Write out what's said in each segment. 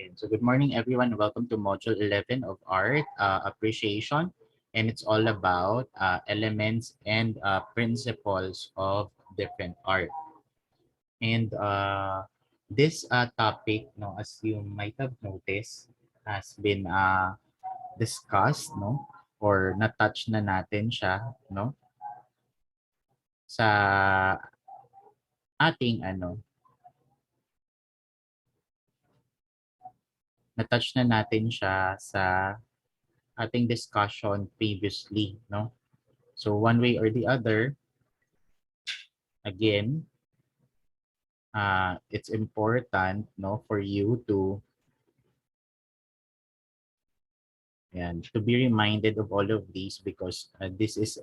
So good morning, everyone. Welcome to Module 11 of Art Appreciation. And it's all about elements and principles of different art. And this topic, no, as you might have noticed, has been discussed, no, or na-touch na natin siya, no, sa ating na-touch na natin siya sa ating discussion previously, no? So one way or the other, again, it's important, no, for you to be reminded of all of these because this is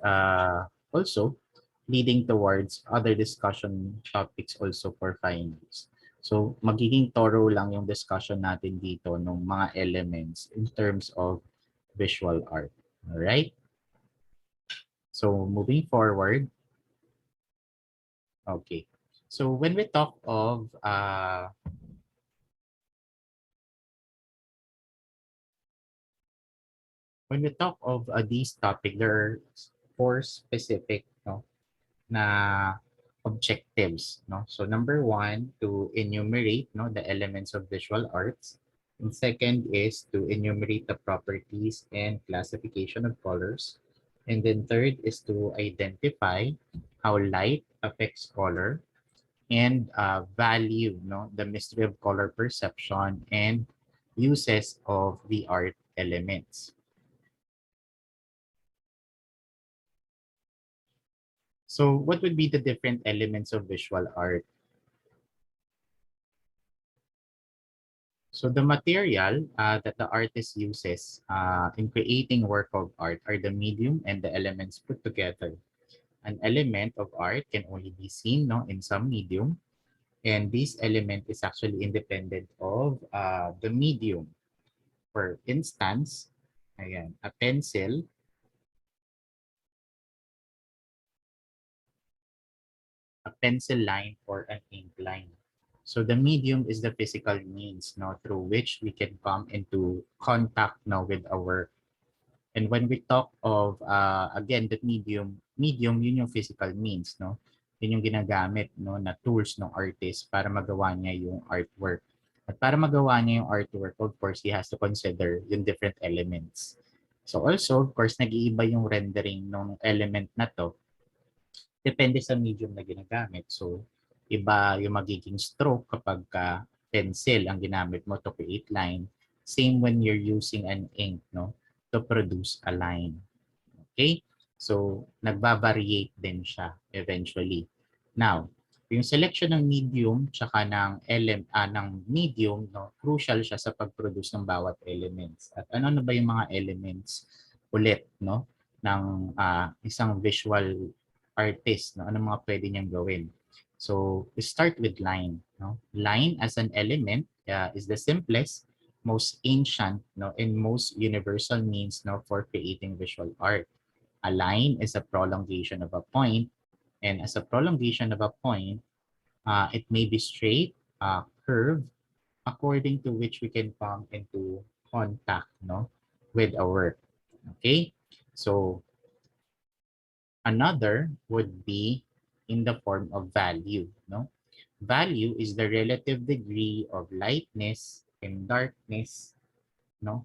also leading towards other discussion topics also for finals. So magiging thorough lang yung discussion natin dito ng mga elements in terms of visual art. All right? So moving forward, okay. So when we talk of these topics, there are four specific, no, na objectives, no. So number one, to enumerate, no, the elements of visual arts. And second is to enumerate the properties and classification of colors. And then third is to identify how light affects color and value, no, the mystery of color perception and uses of the art elements. So what would be the different elements of visual art? So the material that the artist uses in creating work of art are the medium and the elements put together. An element of art can only be seen, no, in some medium, and this element is actually independent of the medium. For instance, ayan, a pencil line or an ink line. So the medium is the physical means, no, through which we can come into contact now with our work. And when we talk of, again, the medium, yun yung physical means, no? Yun yung ginagamit, no, na tools ng artist para magawa niya yung artwork. At para magawa niya yung artwork, of course, he has to consider yung different elements. So also, of course, nag-iiba yung rendering ng element na to. Depende sa medium na ginagamit. So, iba yung magiging stroke kapag pencil ang ginamit mo to create line. Same when you're using an ink, no, to produce a line. Okay? So, nagba-variate din siya eventually. Now, yung selection ng medium tsaka ng medium, no, crucial siya sa pag-produce ng bawat elements. At ano na ba yung mga elements ulit, no, ng isang visual artist, no? Ano mga pwede niyang gawin? So, we start with line, no? Line as an element is the simplest, most ancient, no, and most universal means, no, for creating visual art. A line is a prolongation of a point, and as a prolongation of a point, it may be straight, curved, according to which we can come into contact, no, with our work. Okay, so another would be in the form of value, no? Value is the relative degree of lightness and darkness, no,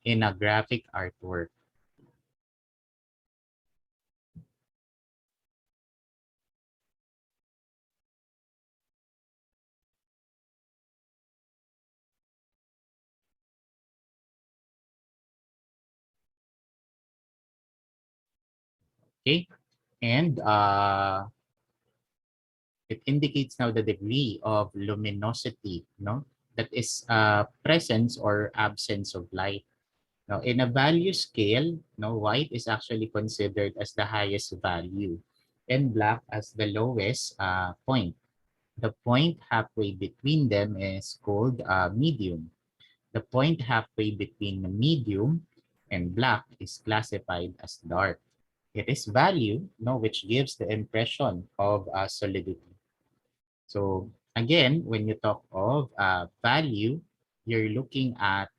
in a graphic artwork. Okay, and it indicates now the degree of luminosity, no, that is presence or absence of light. Now, in a value scale, no, white is actually considered as the highest value and black as the lowest point. The point halfway between them is called medium. The point halfway between the medium and black is classified as dark. It is value, no, which gives the impression of solidity. So Again, when you talk of value, you're looking at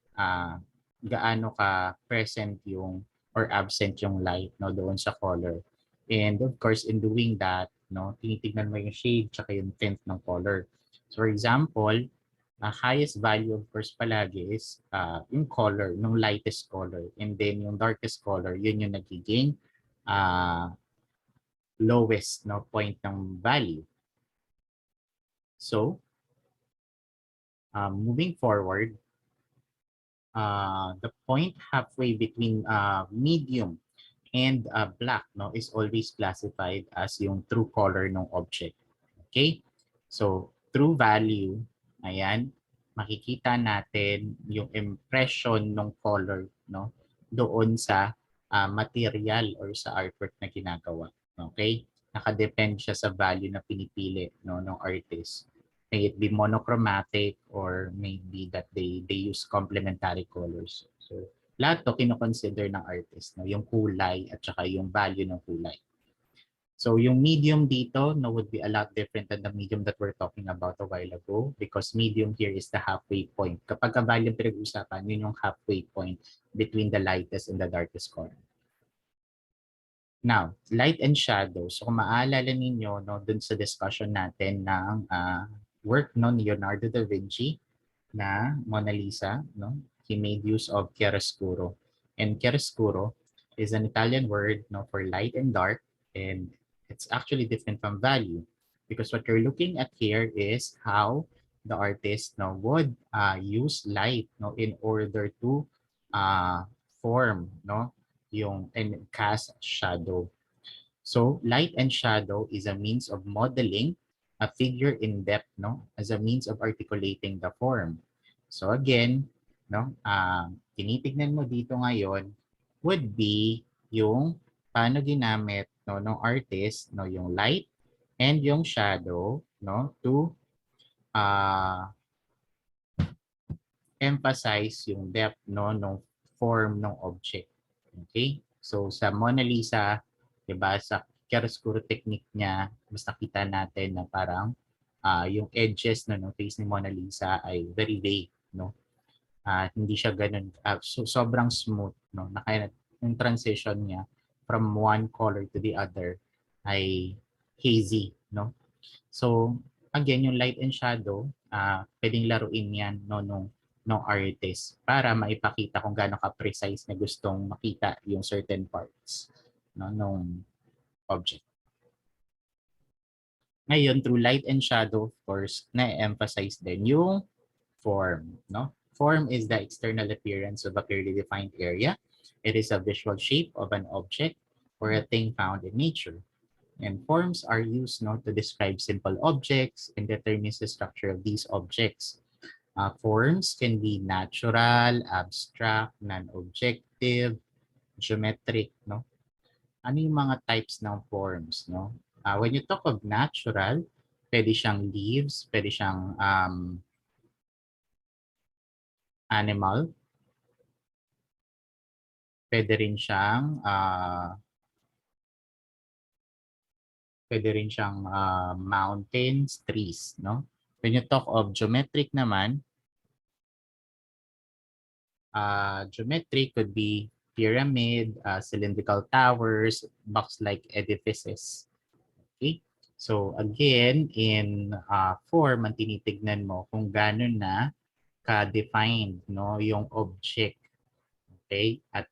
gaano ka present yung or absent yung light no doon sa color. And of course, in doing that, no, tinitignan mo yung shade tsaka yung tint ng color. So for example, highest value of course palagi is yung color, yung lightest color. And then yung darkest color, yun yung nagiging uh, lowest no point ng value. So, moving forward, the point halfway between medium and black no is always classified as yung true color ng object. Okay? So, true value, ayan, makikita natin yung impression ng color no doon sa material or sa artwork na ginagawa. Okay? Nakadepend siya sa value na pinipili no ng artist. May it be monochromatic or maybe that they use complementary colors. So, lahat to kino-consider ng artist, no? Yung kulay at saka yung value ng kulay. So yung medium dito no, would be a lot different than the medium that we're talking about a while ago because medium here is the halfway point. Kapag ang value pinag-uusapan, yun yung halfway point between the lightest and the darkest color. Now, light and shadow. So kung maaalala ninyo no, dun sa discussion natin ng work no, ni Leonardo da Vinci na Mona Lisa, no? He made use of chiaroscuro. And chiaroscuro is an Italian word no, for light and dark, and it's actually different from value because what you're looking at here is how the artist no, would use light no, in order to form no, yung and cast shadow. So light and shadow is a means of modeling a figure in depth, no, as a means of articulating the form. So again, no, tinitignan mo dito ngayon would be yung paano ginamit no ng artist no yung light and yung shadow no to uh, emphasize yung depth no ng form ng object. Okay? So sa Mona Lisa, 'di ba, sa chiaroscuro technique niya, mas nakita natin na parang yung edges no ng face ni Mona Lisa ay very vague, no? Hindi siya ganun sobrang smooth, no? Na kaya yung transition niya from one color to the other ay hazy, no? So, again, yung light and shadow, pwedeng laruin yan no, nung artist para maipakita kung gaano ka-precise na gustong makita yung certain parts no, nung object. Ngayon, through light and shadow, of course, na-emphasize din yung form. No? Form is the external appearance of a clearly defined area. It is a visual shape of an object or a thing found in nature. And forms are used no, to describe simple objects and determines the structure of these objects. Forms can be natural, abstract, non-objective, geometric. No? Ano yung mga types ng forms? No? When you talk of natural, pwede siyang leaves, pwede siyang animal, pwede rin siyang mountains, trees, no? When you talk of geometric naman, geometric could be pyramid, cylindrical towers, box-like edifices. Okay? So again, in form, ang tinitignan mo kung gano'n na ka-defined no, yung object. Okay? At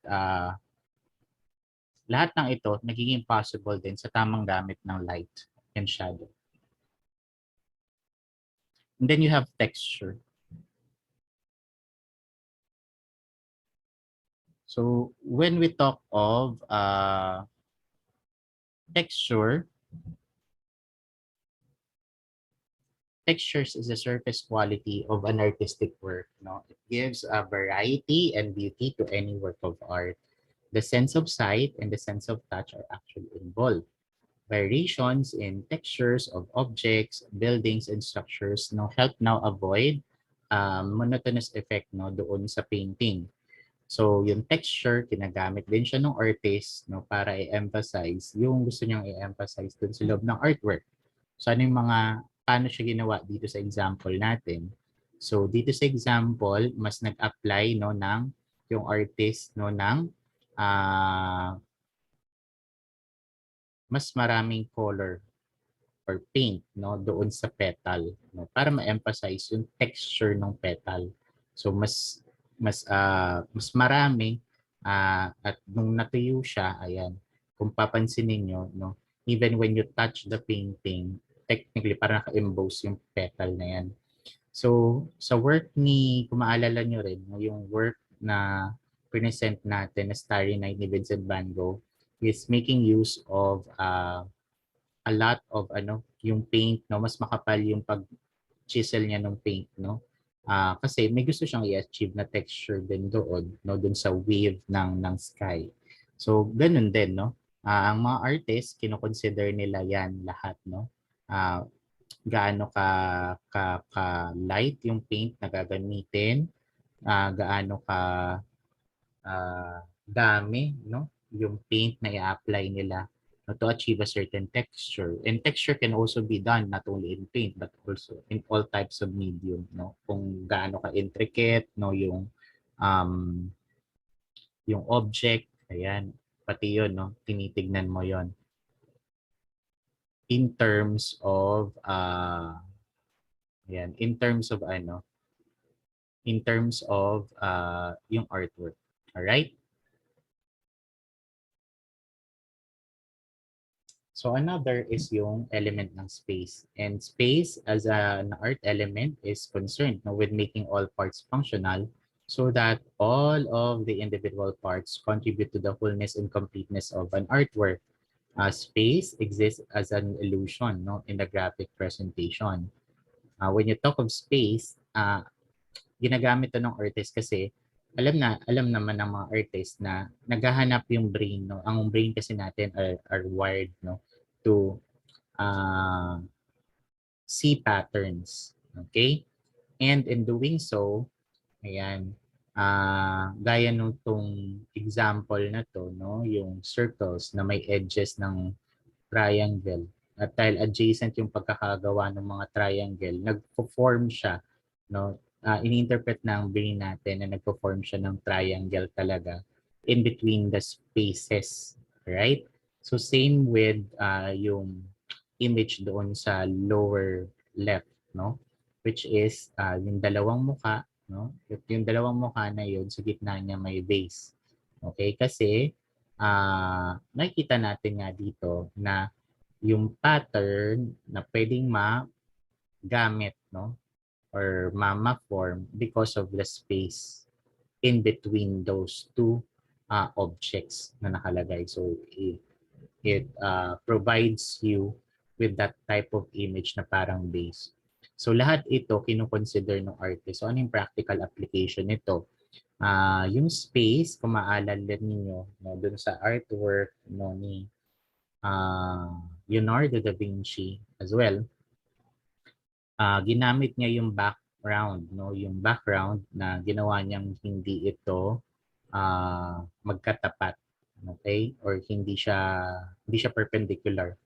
lahat ng ito nagiging possible din sa tamang gamit ng light and shadow. And then you have texture. So when we talk of texture, textures is the surface quality of an artistic work. No? It gives a variety and beauty to any work of art. The sense of sight and the sense of touch are actually involved. Variations in textures of objects, buildings, and structures no, help now avoid monotonous effect no, doon sa painting. So, yung texture, kinagamit din siya ng artist no, para i-emphasize yung gusto niyang i-emphasize dun sa loob ng artwork. So, ano yung mga paano siya ginawa dito sa example natin. So dito sa example, mas nag-apply no ng yung artist no ng mas maraming color or paint no doon sa petal no para ma-emphasize yung texture ng petal. So mas marami at nung natuyo siya, ayan, kung papansinin niyo no, even when you touch the painting, technically parang naka-emboss yung petal na yan. So sa work ni, kung maalala niyo rin, no, yung work na present natin na Starry Night ni Vincent van Gogh is making use of a lot of yung paint no, mas makapal yung pag chisel niya ng paint no. Kasi may gusto siyang i-achieve na texture din doon no, doon sa wave ng sky. So ganun din no. Ang mga artists kino-consider nila yan lahat no. Gaano ka light yung paint na gagamitin, gaano ka dami no yung paint na i-apply nila no, to achieve a certain texture. And texture can also be done not only in paint but also in all types of medium no. Kung gaano ka intricate no um yung object, ayan, pati yun no, tinitignan mo yon in terms of ayan, in terms of yung artwork. All right? So another is yung element ng space. And space as an art element is concerned no, with making all parts functional so that all of the individual parts contribute to the fullness and completeness of an artwork. Space exists as an illusion no, in the graphic presentation. When you talk of space, ginagamit to ng artist kasi alam naman ng mga artist na naghahanap yung brain no. Ang brain kasi natin are wired no to see patterns. Okay? And in doing so, ayan, gaya nung tong example na to, no, yung circles na may edges ng triangle. At dahil adjacent yung pagkakagawa ng mga triangle, nagpo-form siya, no? Ini-interpret ng brain natin na nagpo-form siya ng triangle talaga in between the spaces, right? So same with yung image doon sa lower left, no? Which is yung dalawang mukha, no? Yung dalawang mukha na yun, sa gitna niya may vase. Okay? Kasi nakikita natin nga dito na yung pattern na pwedeng magamit no or ma-form because of the space in between those two objects na nakalagay. So it provides you with that type of image na parang base. So lahat ito kino-consider ng artist. So ano yung practical application nito? Yung space, kung maalala ninyo no, dun sa artwork no, ni Leonardo da Vinci as well, ginamit niya yung background, no? Yung background na ginawa niyang hindi ito magkatapat, okay? Or hindi siya perpendicular,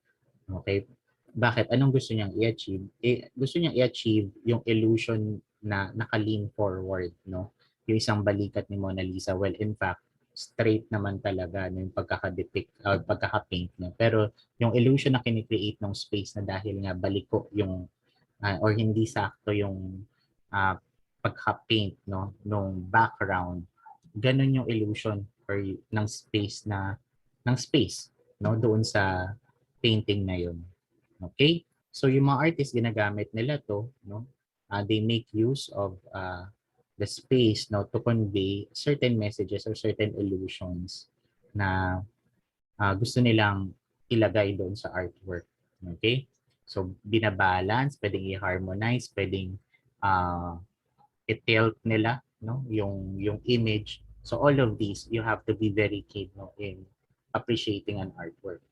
okay? Bakit? Anong gusto niyang i-achieve? Gusto niyang i-achieve yung illusion na naka-lean forward, no? Yung isang balikat ni Mona Lisa. Well, in fact, straight naman talaga no, yung pagkaka-depict, pagkaka-paint niya. Pero yung illusion na kinikreate ng space na dahil nga baliko yung or hindi sakto yung uh, pagka-paint no nung background, ganun yung illusion or ng space no doon sa painting na yun. Okay? So yung mga artists ginagamit nila to no, they make use of the space no to convey certain messages or certain illusions na gusto nilang ilagay doon sa artwork. Okay? So binabalance, pwedeng i-harmonize, pwedeng i-tilt nila no yung image. So all of these you have to be very keen no in appreciating an artwork.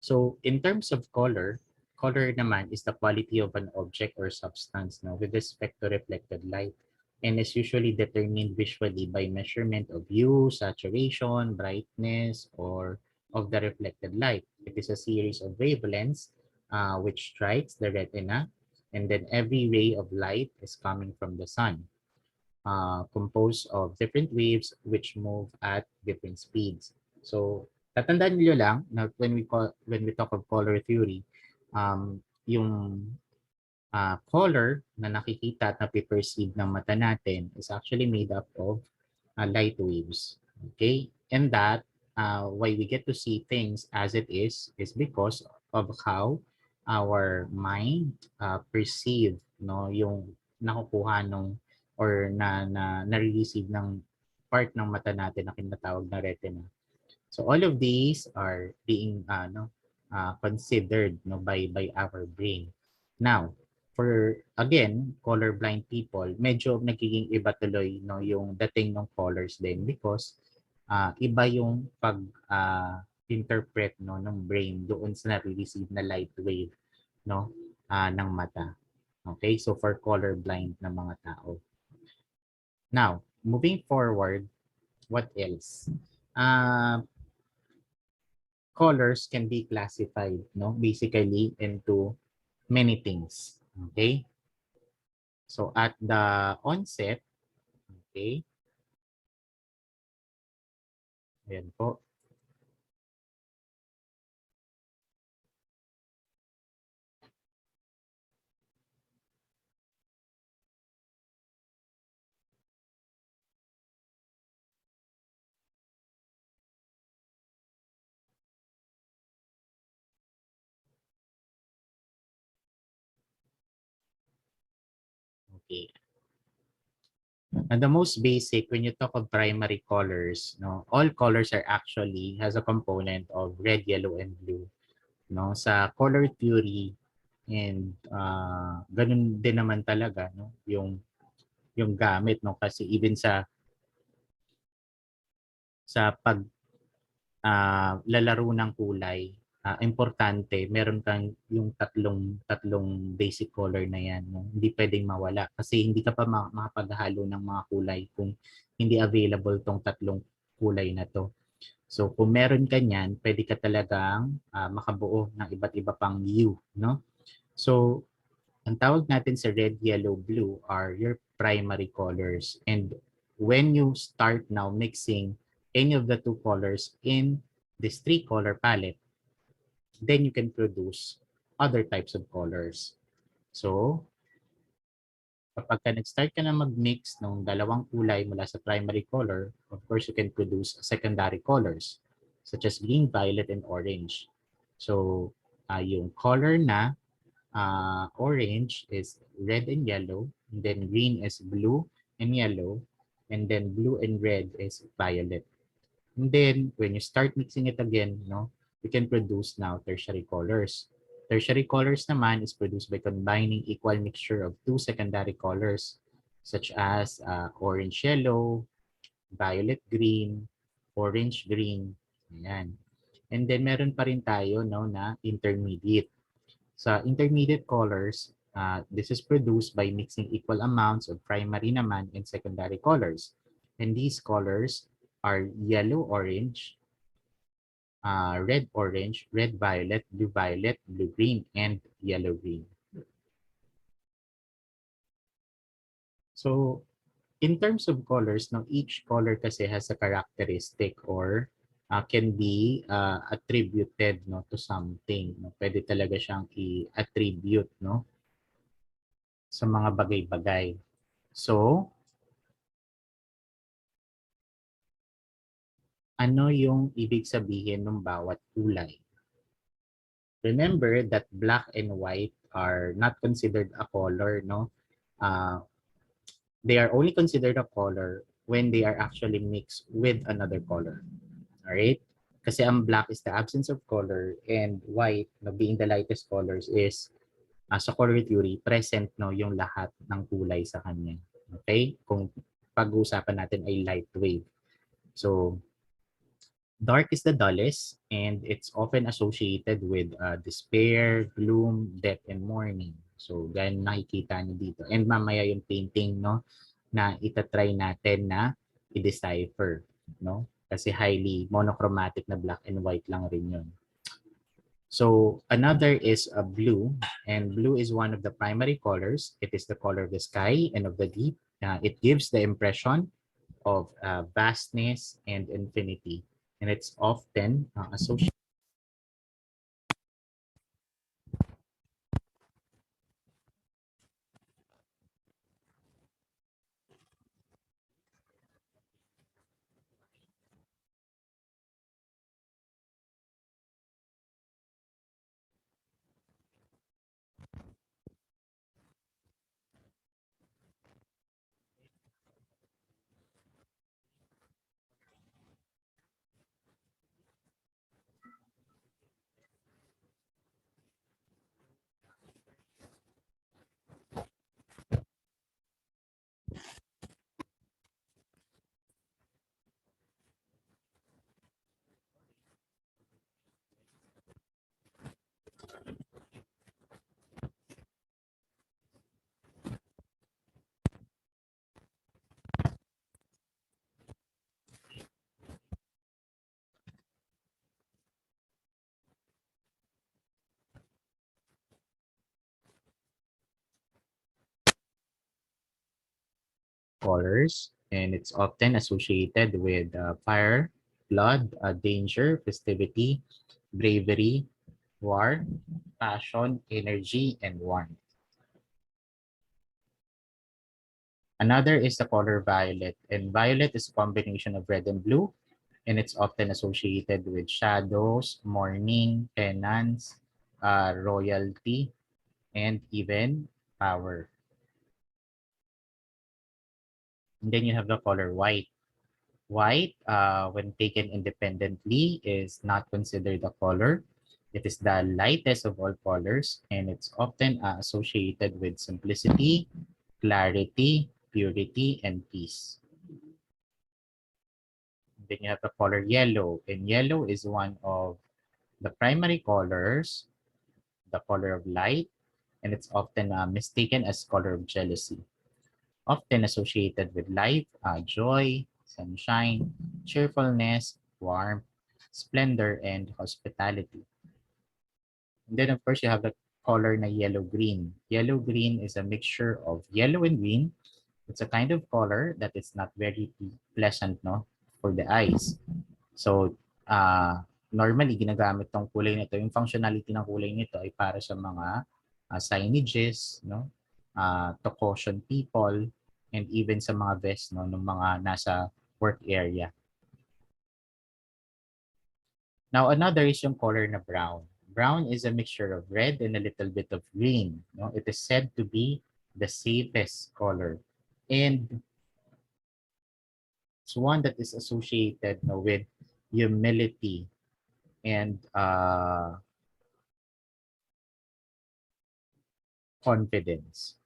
So in terms of color, color naman is the quality of an object or substance no, with respect to reflected light and is usually determined visually by measurement of hue, saturation, brightness, or of the reflected light. It is a series of wavelengths which strikes the retina, and then every ray of light is coming from the sun, composed of different waves which move at different speeds. So, tatandaan niyo lang na when we talk of color theory, yung color na nakikita at napiperceive ng mata natin is actually made up of light waves. Okay? And that, why we get to see things as it is because of how our mind perceive, no, yung nakukuha nung or na-receive ng part ng mata natin na tinatawag na retina. So all of these are being considered, no, by our brain. Now, for again, colorblind people, medyo nagiging iba tuloy, no, yung dating ng colors din because iba yung pag interpret, no, ng brain doon sa na-receive na light wave, no, ng mata. Okay? So for colorblind na mga tao. Now, moving forward, what else? Colors can be classified, no, basically into many things. Okay? So at the onset, okay, ayan po. Okay. And the most basic, when you talk of primary colors, no, all colors are actually has a component of red, yellow, and blue. No, sa color theory, and ganun din naman talaga, no, yung gamit, no, kasi even sa pag lalaro ng kulay, importante meron kang yung tatlong basic color na yan, no? Hindi pwedeng mawala kasi hindi ka pa makapaghalo ng mga kulay kung hindi available tong tatlong kulay na to. So kung meron ka niyan, pwede ka talagang makabuo ng iba't iba pang hue, no? So ang tawag natin sa red, yellow, blue are your primary colors. And when you start now mixing any of the two colors in this three color palette, then you can produce other types of colors. So, kapag ka nag-start ka na mag-mix ng dalawang kulay mula sa primary color, of course, you can produce secondary colors such as green, violet, and orange. So, yung color na orange is red and yellow, and then green is blue and yellow, and then blue and red is violet. And then when you start mixing it again, no, you can produce now tertiary colors. Tertiary colors naman is produced by combining equal mixture of two secondary colors such as orange yellow, violet green, orange green. Ayan. And then meron pa rin tayo, no, na intermediate. Sa intermediate colors, this is produced by mixing equal amounts of primary naman and secondary colors. And these colors are yellow-orange, red-orange, red-violet, blue-violet, blue-green, and yellow-green. So, in terms of colors, no, each color kasi has a characteristic or can be attributed, no, to something. No? Pwede talaga siyang i-attribute, no, sa mga bagay-bagay. So, ano yung ibig sabihin ng bawat kulay? Remember that black and white are not considered a color, no? They are only considered a color when they are actually mixed with another color. Alright? Kasi ang black is the absence of color and white, no, being the lightest colors, is sa color theory, present, no, yung lahat ng kulay sa kanya. Okay? Kung pag-uusapan natin ay light wave. So, dark is the dullest and it's often associated with despair, gloom, death, and mourning. So, ganyan nakikita niyo dito. And mamaya yung painting, no, na itatry natin na i-decipher, no? Kasi highly monochromatic na black and white lang rin yun. So another is a blue, and blue is one of the primary colors. It is the color of the sky and of the deep. It gives the impression of vastness and infinity, and it's often associated colors, and it's often associated with fire, blood, danger, festivity, bravery, war, passion, energy, and warmth. Another is the color violet, and violet is a combination of red and blue, and it's often associated with shadows, mourning, penance, royalty, and even power. And then you have the color white. White, when taken independently, is not considered a color. It is the lightest of all colors, and it's often associated with simplicity, clarity, purity, and peace. Then you have the color yellow, and yellow is one of the primary colors, the color of light, and it's often mistaken as color of jealousy, often associated with life, joy, sunshine, cheerfulness, warmth, splendor, and hospitality. And then, of course, you have the color na yellow-green. Yellow-green is a mixture of yellow and green. It's a kind of color that is not very pleasant, no, for the eyes. So, normally, ginagamit tong kulay nito. Yung functionality ng kulay nito ay para sa mga signages, no? To caution people, and even sa mga vest, no, ng mga nasa work area. Now, another is yung color na brown. Brown is a mixture of red and a little bit of green. No? It is said to be the safest color. And it's one that is associated, no, with humility and confidence.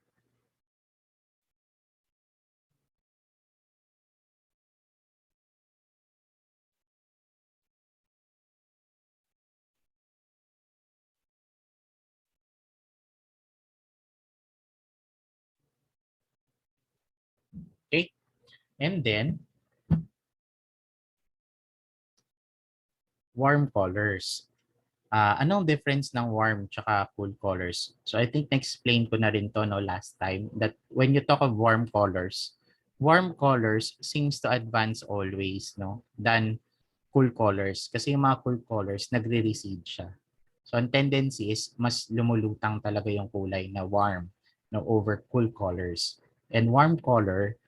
Okay? And then, warm colors. Anong difference ng warm tsaka cool colors? So I think na-explain ko na rin to, no, last time, that when you talk of warm colors seems to advance always, no, than cool colors. Kasi yung mga cool colors, nagre-recede siya. So ang tendency is mas lumulutang talaga yung kulay na warm, no, over cool colors. And warm color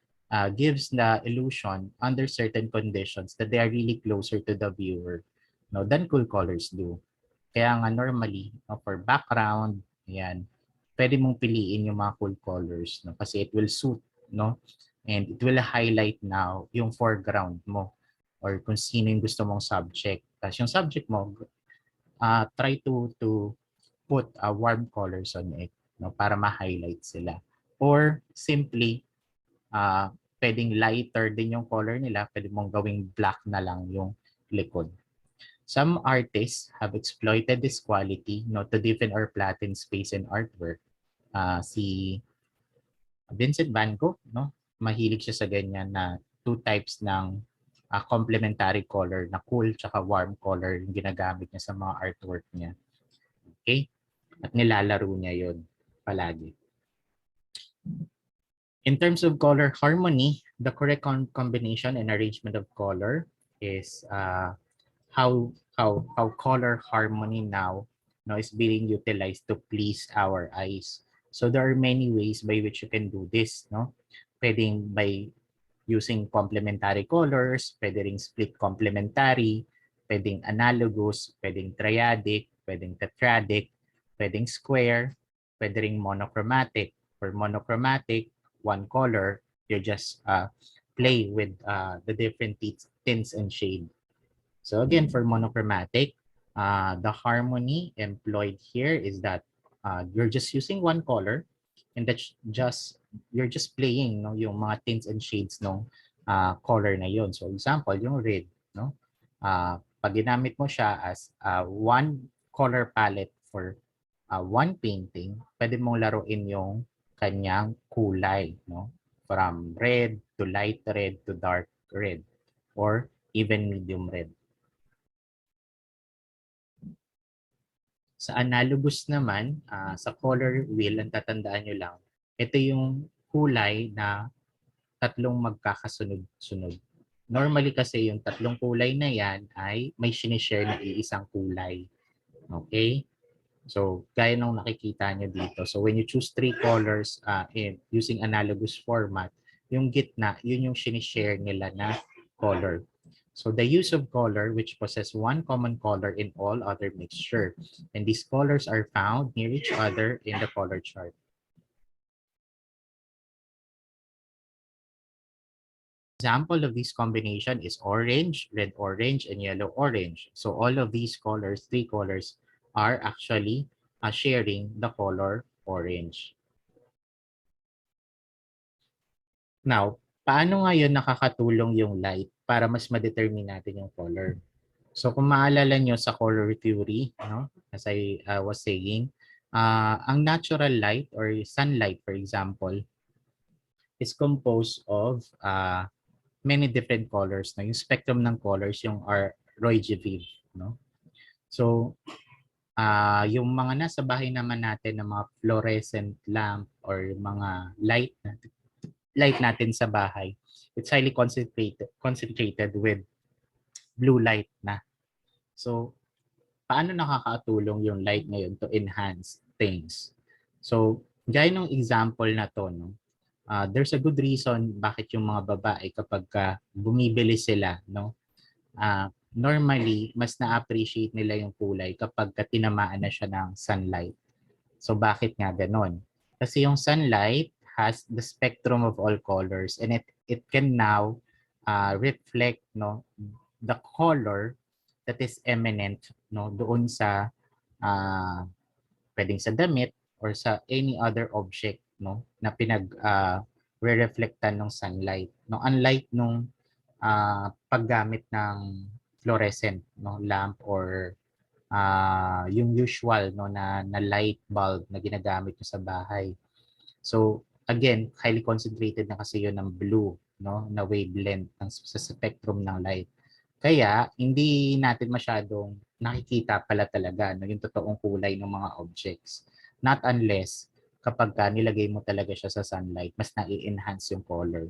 gives the illusion under certain conditions that they are really closer to the viewer, no, than cool colors do. Kaya nga normally, no, for background, ayan, pwede mong piliin yung mga cool colors, no, kasi it will suit, no, and it will highlight now yung foreground mo or kung sino yung gusto mong subject. Tapos yung subject mo, try to put warm colors on it, no, para ma-highlight sila. Or simply, pwedeng lighter din yung color nila, pwede mong gawing black na lang yung likod. Some artists have exploited this quality, no, to deepen or flatten space in artwork. Si Vincent Van Gogh, no, mahilig siya sa ganyan na two types ng complementary color na cool tsaka warm color yung ginagamit niya sa mga artwork niya. Okay? At nilalaro niya yun palagi. In terms of color harmony, the correct combination and arrangement of color is how color harmony now is being utilized to please our eyes. So there are many ways by which you can do this, no? Pwedeng by using complementary colors, pwede ring split complementary, pwedeng analogous, pwedeng triadic, pwedeng tetradic, pwedeng square, pwede ring monochromatic. For monochromatic, one color, you just play with the different tints and shade. So again, for monochromatic, the harmony employed here is that you're just using one color, and that's just you're just playing yung mga tints and shades ng color na yon. So example, yung red, no? Pag ginamit mo siya as one color palette for one painting, pwede mong laruin yung kanyang kulay, no? From red to light red to dark red or even medium red. Sa analogous naman, sa color wheel, ang tatandaan nyo lang, ito yung kulay na tatlong magkakasunod-sunod. Normally kasi yung tatlong kulay na yan ay may sinishare na iisang kulay. Okay? So, gaya nung nakikita nyo dito. So, when you choose three colors using analogous format, yung gitna, yun yung sinishare nila na color. So, the use of color which possess one common color in all other mixture. And these colors are found near each other in the color chart. Example of this combination is orange, red orange, and yellow orange. So all of these colors, three colors, are actually sharing the color orange. Now, paano ngayon nakakatulong yung light para mas ma-determine natin yung color? So kung maalala nyo sa color theory, no, as I was saying, ang natural light or sunlight, for example, is composed of many different colors. No? Yung spectrum ng colors, yung RGB. No? So, yung mga nasa bahay naman natin ng mga fluorescent lamp or mga light natin sa bahay, it's highly concentrated with blue light na. So, paano nakakatulong yung light ngayon to enhance things? So, gaya ng example na to, no? There's a good reason bakit yung mga babae kapag bumibili sila, no? Normally, mas na-appreciate nila yung kulay kapag tinamaan na siya ng sunlight. So bakit nga ganon? Kasi yung sunlight has the spectrum of all colors and it can now reflect the color that is eminent doon sa pwedeng sa damit or sa any other object na re-reflectan ng sunlight. Unlike nung paggamit ng fluorescent lamp or yung usual na light bulb na ginagamit nyo sa bahay. So again, highly concentrated na kasi yun ng blue na wavelength sa spectrum ng light. Kaya hindi natin masyadong nakikita pala talaga yung totoong kulay ng mga objects. Not unless kapag nilagay mo talaga siya sa sunlight, mas na-enhance yung color.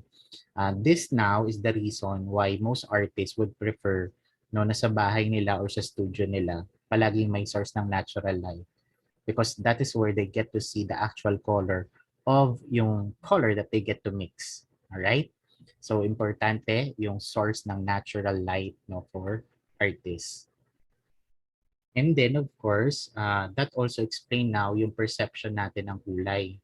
This now is the reason why most artists would prefer na sa bahay nila or sa studio nila palaging may source ng natural light because that is where they get to see the actual color of yung color that they get to mix. Alright? So, importante yung source ng natural light for artists. And then, of course, that also explain now yung perception natin ng kulay.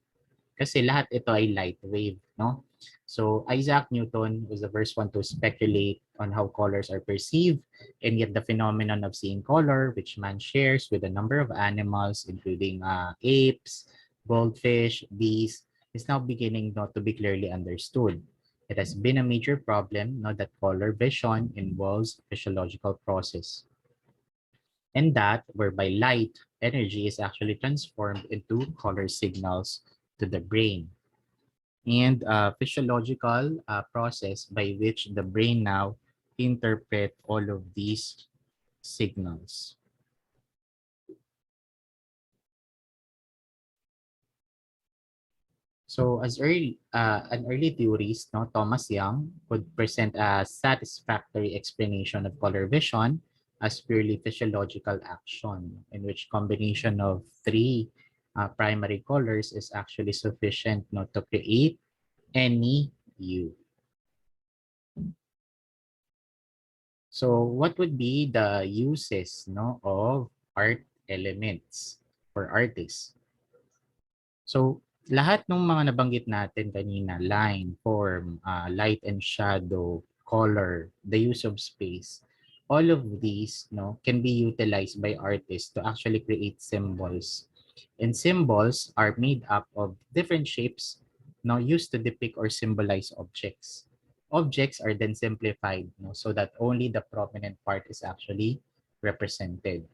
Kasi lahat ito ay light wave, no? So Isaac Newton was the first one to speculate on how colors are perceived, and yet the phenomenon of seeing color, which man shares with a number of animals, including apes, goldfish, bees, is now beginning not to be clearly understood. It has been a major problem that color vision involves physiological process. And that whereby light energy is actually transformed into color signals to the brain. And physiological process by which the brain now interpret all of these signals. So as an early theorist, no, Thomas Young would present a satisfactory explanation of color vision as purely physiological action, in which combination of three primary colors is actually sufficient, no, to create any hue. So what would be the uses, no, of art elements for artists? So lahat ng mga nabanggit natin kanina, line, form, light and shadow, color, the use of space, all of these, no, can be utilized by artists to actually create symbols. And symbols are made up of different shapes, no, used to depict or symbolize objects. Objects are then simplified, no, so that only the prominent part is actually represented.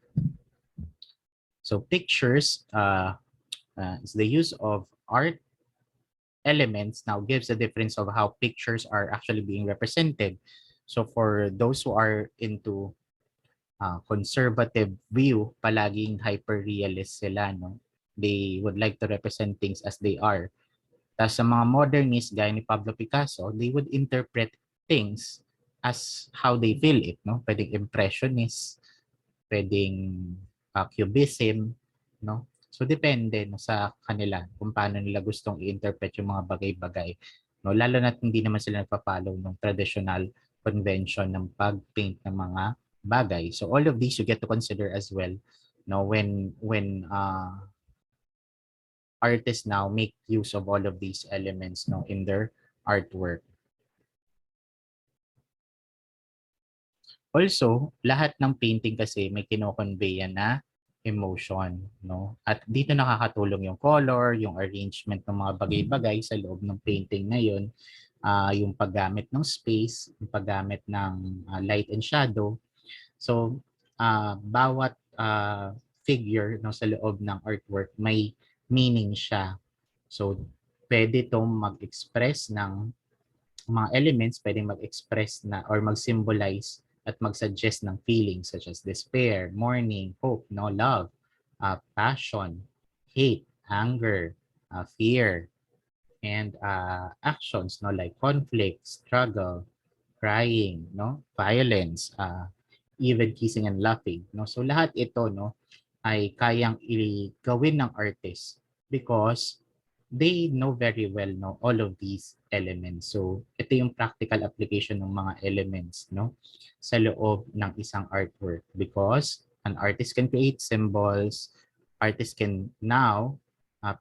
So pictures is the use of art elements now gives a difference of how pictures are actually being represented. So for those who are into conservative view, palaging hyper-realist sila, no? They would like to represent things as they are. Tapos sa mga modernist, gaya ni Pablo Picasso, they would interpret things as how they feel it, no? Pwedeng impressionist, pwedeng cubism, no? So depende, no, sa kanila kung paano nila gustong i-interpret yung mga bagay-bagay. No, lalo na hindi naman sila nagpa-follow ng traditional convention ng pag-paint ng mga bagay. So all of these you get to consider as well, no, when artists now make use of all of these elements, no, in their artwork. Also, lahat ng painting kasi may kino-convey yan na emotion, no? At dito nakakatulong yung color, yung arrangement ng mga bagay-bagay sa loob ng painting na yun, yung paggamit ng space, yung paggamit ng light and shadow. So, bawat figure, no, sa loob ng artwork may meaning siya. So, pwede itong mag-express ng mga elements, pwedeng mag-express na or mag-symbolize at mag-suggest ng feelings such as despair, mourning, hope, no, love, passion, hate, anger, fear, and actions, no, like conflict, struggle, crying, no, violence, even kissing and laughing, no. So lahat ito, no, ay kayang gawin ng artist because they know very well, no, all of these elements. So ito yung practical application ng mga elements, no, sa loob ng isang artwork because an artist can create symbols, artists can now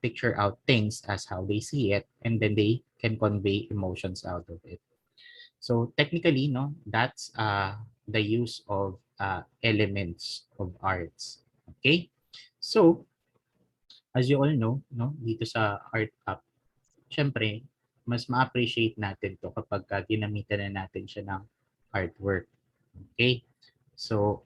picture out things as how they see it, and then they can convey emotions out of it. So technically, no, that's the use of elements of arts. Okay? So, as you all know, no, dito sa art app, syempre, mas ma-appreciate natin to kapag ginamitan na natin siya ng artwork. Okay? So,